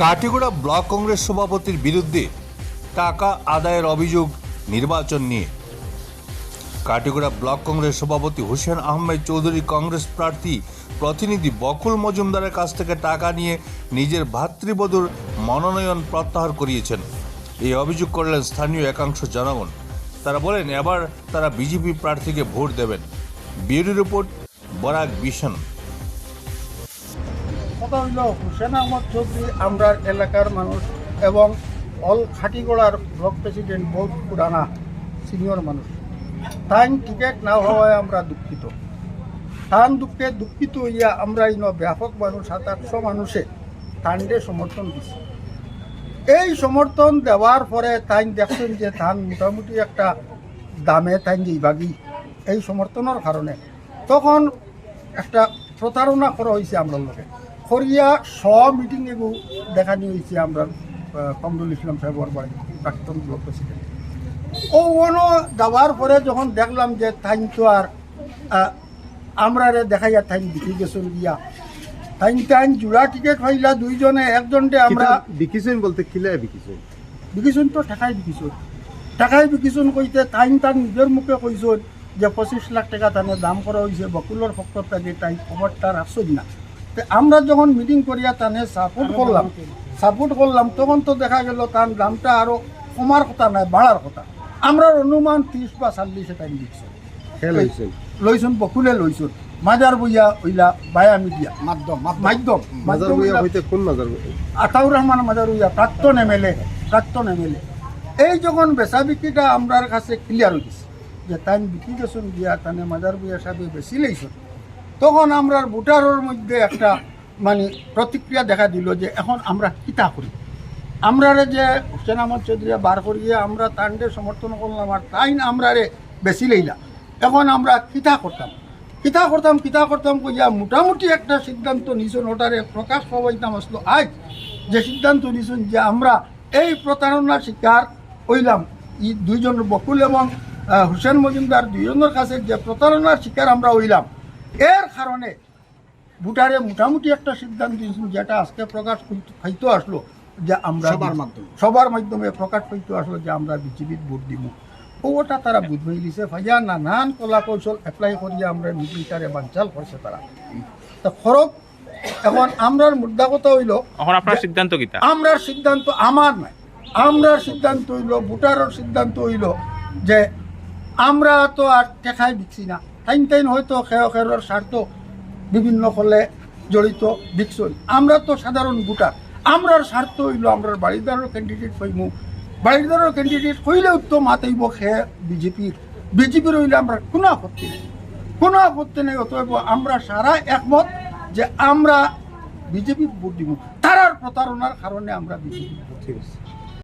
Katigorah block Congress সভাপতির বিরুদ্ধে টাকা আদায়ের অভিযোগ নির্বাচন নিয়ে। কাটিগড়া ব্লক কংগ্রেস সভাপতি হোসেন আহমেদ চৌধুরী কংগ্রেস প্রার্থী প্রতিনিধি বকুল মজুমদারের কাছ থেকে টাকা নিয়ে নিজের ভাতৃবধূর মনোনয়ন প্রত্যাহার করিয়েছেন। এই অভিযোগ করলেন স্থানীয় একাংশ জনগণ। তারা বলেন এবার তারা বিজেপি প্রার্থীকে ভোট দেবেন। Bureau report, Barak vision. কথা হইল হোসেন আহমদ চৌধুরী আমরা এলাকার মানুষ এবং অল খাটিগড়ার ব্লক প্রেসিডেন্ট বহুত পুরানা সিনিয়র মানুষ। তাই টিকেট না হওয়ায় আমরা দুঃখিত। তান দুঃখিত হইয়া আমরা ব্যাপক মানুষ 700-800 মানুষে তান্ডে সমর্থন দিচ্ছি। এই সমর্থন দেওয়ার পরে তাই দেখছেন যে ধান মোটামুটি একটা দামে তাই যেইভাগই এই সমর্থনের কারণে তখন একটা প্রতারণা করা হয়েছে আমরা লোকে করিয়া মিটিং এগু দেখানি হয়েছে আমরা কমরুল ইসলাম সাহেবের বাড়ি প্রাক্তন ব্লক প্রেসিডেন্ট। দেওয়ার পরে যখন দেখলাম যে তাই তো আর আমরা দেখাইয়া তাই বিক্রি গেছেন গিয়া তাই জোড়া টিকেট হইলা দুইজনে একজনকে আমরা বিকিছেন বলতে কিলায় বিকিছুন তো টাকায় বিকিছুন কইতে তাই তার নিজের মুখে কইছেন যে 25 লাখ টাকা তানে দাম করা হয়েছে বকুলের পক্ষ থেকে। তাই খবরটা রাখছেন না। তো আমরা যখন মিটিং করিয়া তানে সাপোর্ট করলাম তখন তো দেখা গেল তার দামটা আরো কমার কথা নয়, বাড়ার কথা। আমরা অনুমান 30 বা 40 টাইম দিচ্ছেন লইছুন বকুলে লইছুন মাজার বইয়া ওইলা বায়া মিডিয়া মাধ্যম আতাউর রহমান মাজার বইয়া প্রাক্তন এমএলএ এই যখন বেচা বিক্রিটা আমরার কাছে ক্লিয়ার হয়ে গেছে যে তাই বিক্রি গেছেন গিয়া তানে মাজার বইয়া সাহেব বেশি লইছেন, তখন আমরা ভোটারের মধ্যে একটা প্রতিক্রিয়া দেখা দিল যে এখন আমরা কিতা করি। আমরা যে হোসেন আহমদ চৌধুরী বার করিয়ে আমরা তান্ডে সমর্থন করলাম আর তাই আমরা বেশি লইলা। এখন আমরা কিতা করতাম কইয়া মোটামুটি একটা সিদ্ধান্ত নিয়েছেন। ওটারে প্রকাশ পাইতাম আসলো আজ যে সিদ্ধান্ত নিয়েছেন যে আমরা এই প্রতারণার শিকার হইলাম। এই দুইজন বকুল এবং হোসেন মজুমদার দুইজনের কাছে যে প্রতারণার শিকার আমরা হইলাম, এর কারণে ভোটারে মোটামুটি একটা সিদ্ধান্ত নিয়েছেন যেটা আজকে প্রকাশ পাইতে আসলো যে আমরা সবার মাধ্যমে প্রকাশ পাইতে আসলো যে আমরা বিজেপির ভোট দিব। ওটা তারা বুঝবাই দিছে ভাইয়া নানান কলা কৌশল অ্যাপ্লাই করিয়া আমরা মিটিংটারে বানচাল করছে তারা। তো খরচ এখন আমরার মুদ্রা কথা হইল আপনার সিদ্ধান্ত কিতা? আমরার সিদ্ধান্ত আমার নাই, আমরার সিদ্ধান্ত হইল ভোটারের সিদ্ধান্ত হইল যে আমরা তো আর টেকাই বিকছি না। টাইম হয়তো খেয়ের স্বার্থ বিভিন্ন ফলে জড়িত বিকছই। আমরা তো সাধারণ ভোটার, আমরার স্বার্থ হইল আমরার বাড়িদারের ক্যান্ডিডেট হইমু। বাড়িদারের ক্যান্ডিডেট হইলেও তো মাতাইব খেয়ে বিজেপির হইলে আমরা কোনো আপত্তি নেই। অতএব আমরা সারা একমত যে আমরা বিজেপি ভোট দিব। তারার প্রতারণার কারণে আমরা বিজেপি ভোট দিব।